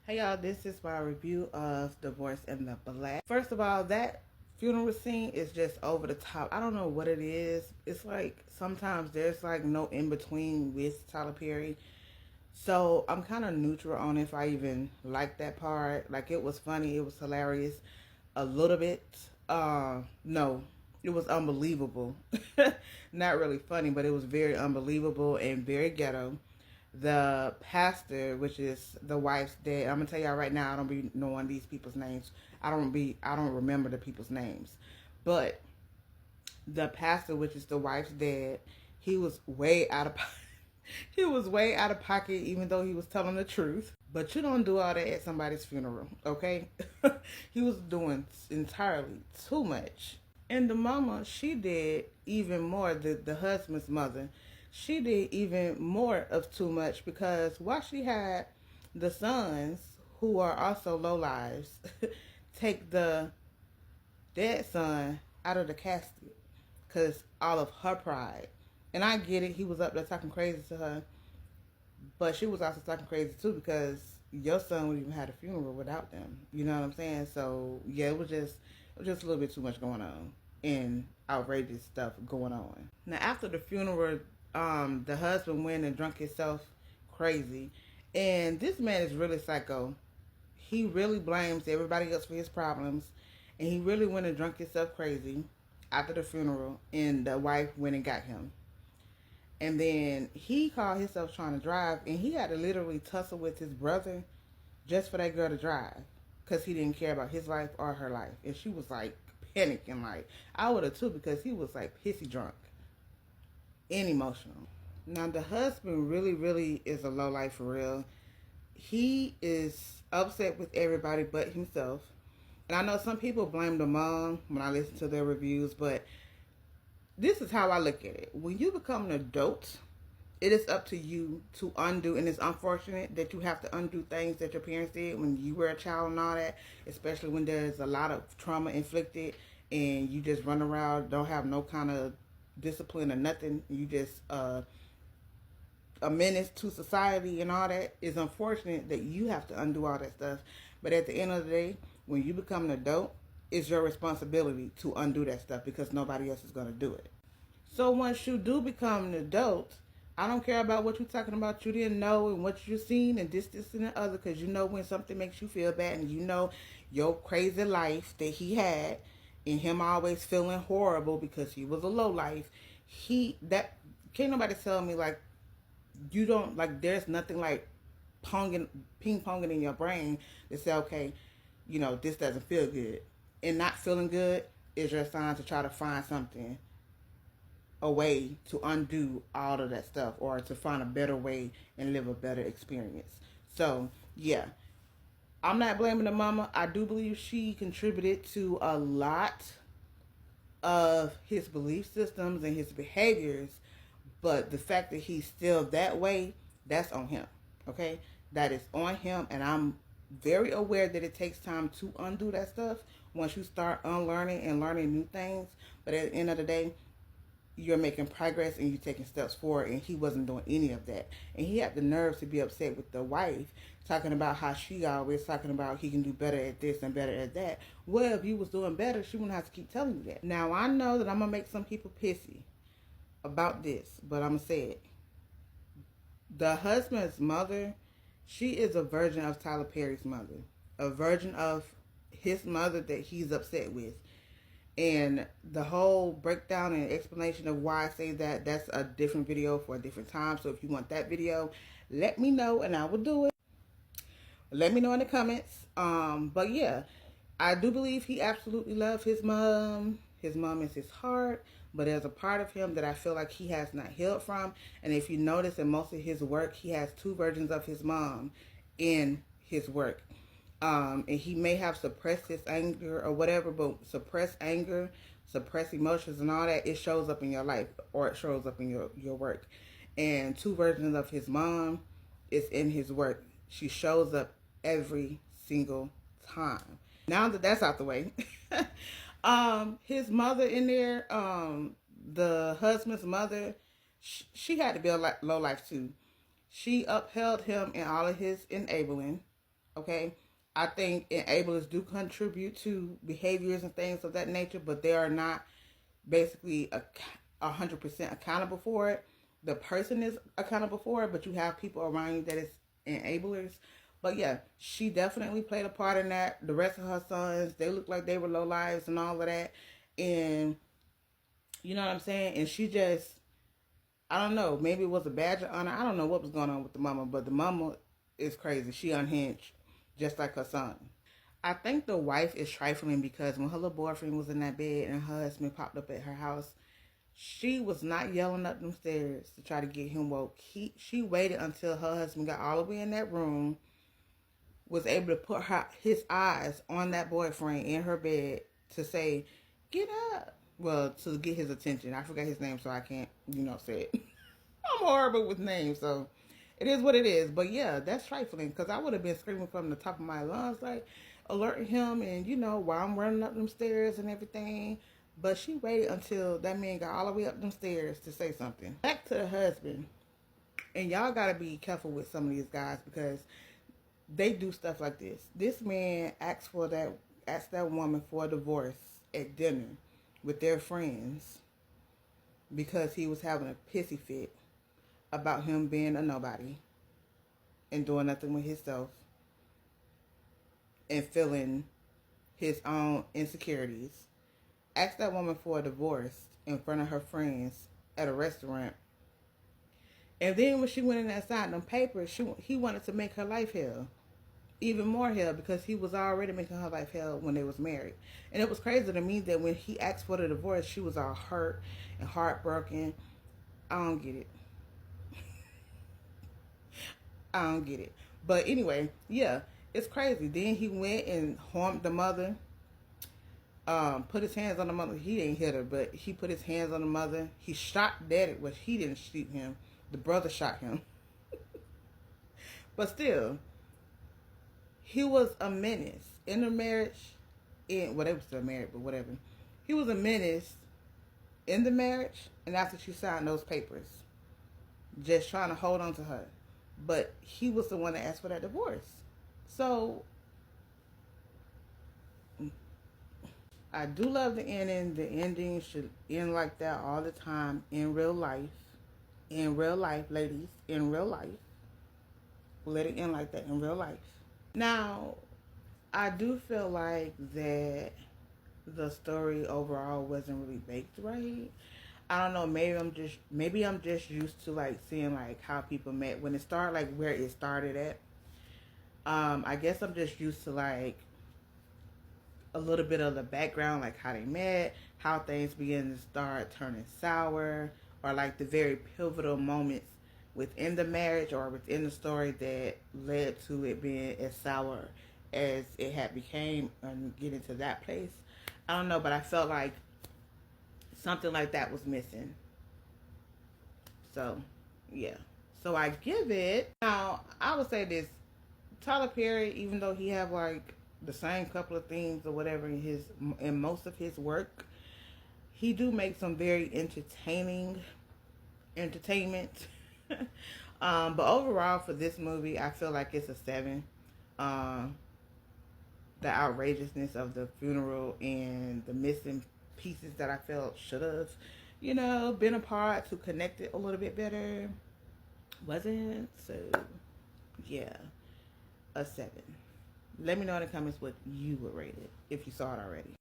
Hey y'all, this is my review of Divorce in the Black. First of all, that funeral scene is just over the top. I don't know what it is. It's like sometimes there's like no in between with Tyler Perry. So I'm kind of neutral on if I even like that part. Like it was funny, it was hilarious a little bit. No, it was unbelievable. Not really funny, but it was very unbelievable and very ghetto. The pastor, which is the wife's dad. I'm gonna tell y'all right now, I don't be knowing these people's names. I don't remember the people's names, but the pastor, which is the wife's dad, he was way out of he was way out of pocket, even though he was telling the truth. But you don't do all that at somebody's funeral, okay? He was doing entirely too much. And the mama, she did even more. The husband's mother, she did even more of too much because while she had the sons who are also low lives take the dead son out of the casket because all of her pride. And I get it, he was up there talking crazy to her, but she was also talking crazy too because your son would even had a funeral without them. You know what I'm saying? So yeah, it was just a little bit too much going on and outrageous stuff going on. Now after the funeral, the husband went and drunk himself crazy, and this man is really psycho. He really blames everybody else for his problems, and he really went and drunk himself crazy after the funeral, and the wife went and got him. And then he called himself trying to drive, and he had to literally tussle with his brother just for that girl to drive because he didn't care about his life or her life. And she was like panicking, like I would have too, because he was like pissy drunk and emotional. Now the husband really, really is a low life for real. He is upset with everybody but himself. And I know some people blame the mom when I listen to their reviews, but this is how I look at it. When you become an adult, it is up to you to undo, and it's unfortunate that you have to undo things that your parents did when you were a child and all that, especially when there's a lot of trauma inflicted and you just run around, don't have no kind of discipline or nothing. You just a menace to society and all that. It's unfortunate that you have to undo all that stuff. But at the end of the day, when you become an adult, it's your responsibility to undo that stuff because nobody else is going to do it. So once you do become an adult, I don't care about what you're talking about. You didn't know and what you seen and this, and the other, because you know when something makes you feel bad, and you know your crazy life that he had, and him always feeling horrible because he was a low life. He that can't nobody tell me like you don't like. There's nothing like ping ponging in your brain to say, okay, this doesn't feel good, and not feeling good is your sign to try to find something, a way to undo all of that stuff or to find a better way and live a better experience. So, yeah, I'm not blaming the mama. I do believe she contributed to a lot of his belief systems and his behaviors, but the fact that he's still that way, that's on him. Okay? That is on him, and I'm very aware that it takes time to undo that stuff once you start unlearning and learning new things. But at the end of the day, you're making progress and you're taking steps forward, and he wasn't doing any of that. And he had the nerve to be upset with the wife, talking about how she always talking about he can do better at this and better at that. Well, if you was doing better, she wouldn't have to keep telling you that. Now I know that I'm gonna make some people pissy about this, but I'm gonna say it. The husband's mother, she is a version of Tyler Perry's mother, a version of his mother that he's upset with. And the whole breakdown and explanation of why I say that, that's a different video for a different time. So if you want that video, let me know and I will do it. Let me know in the comments. But yeah, I do believe he absolutely loved his mom. His mom is his heart. But there's a part of him that I feel like he has not healed from. And if you notice in most of his work, he has two versions of his mom in his work. And he may have suppressed his anger or whatever, but suppress anger, suppress emotions and all that, it shows up in your life or it shows up in your work. And two versions of his mom is in his work. She shows up every single time. Now that that's out the way, his mother in there, the husband's mother, she had to be a low life too. She upheld him in all of his enabling. Okay, I think enablers do contribute to behaviors and things of that nature, but they are not basically 100% accountable for it. The person is accountable for it, but you have people around you that is enablers. But yeah, she definitely played a part in that. The rest of her sons, they looked like they were low lives and all of that. And you know what I'm saying? And she just, I don't know, maybe it was a badge of honor. I don't know what was going on with the mama, but the mama is crazy. She unhinged, just like her son. I think the wife is trifling because when her little boyfriend was in that bed and her husband popped up at her house, she was not yelling up them stairs to try to get him woke. She waited until her husband got all the way in that room, was able to put his eyes on that boyfriend in her bed to say, "Get up." Well, to get his attention. I forgot his name, so I can't, say it. I'm horrible with names, so it is what it is. But yeah, that's trifling because I would have been screaming from the top of my lungs, like alerting him, and while I'm running up them stairs and everything. But she waited until that man got all the way up them stairs to say something. Back to the husband, and y'all gotta be careful with some of these guys because they do stuff like this. This man asked that woman for a divorce at dinner with their friends because he was having a pissy fit about him being a nobody and doing nothing with himself and feeling his own insecurities. Asked that woman for a divorce in front of her friends at a restaurant. And then when she went in and signed them papers, he wanted to make her life hell. Even more hell because he was already making her life hell when they was married. And it was crazy to me that when he asked for the divorce, she was all hurt and heartbroken. I don't get it. I don't get it. But anyway, yeah, it's crazy. Then he went and harmed the mother. Put his hands on the mother. He didn't hit her, but he put his hands on the mother. He shot daddy, but he didn't shoot him. The brother shot him. But still, he was a menace in the marriage. They were still married, but whatever. He was a menace in the marriage, and after she signed those papers, just trying to hold on to her. But he was the one that asked for that divorce. So I do love the ending. The ending should end like that all the time in real life. In real life, ladies. In real life. Let it end like that in real life. Now, I do feel like that the story overall wasn't really baked right. I don't know, maybe I'm just used to like seeing like how people met when it started, like where it started at. I guess I'm just used to like a little bit of the background, like how they met, how things began to start turning sour, or like the very pivotal moments within the marriage or within the story that led to it being as sour as it had became and getting to that place. I don't know, but I felt like something like that was missing. So, yeah. So I give it. Now, I would say this. Tyler Perry, even though he have like the same couple of themes or whatever in most of his work, he do make some very entertainment. But overall for this movie, I feel like it's a 7. The outrageousness of the funeral and the missing pieces that I felt should have, been a part to connect it a little bit better. Wasn't. So, yeah, a 7. Let me know in the comments what you would rate it if you saw it already.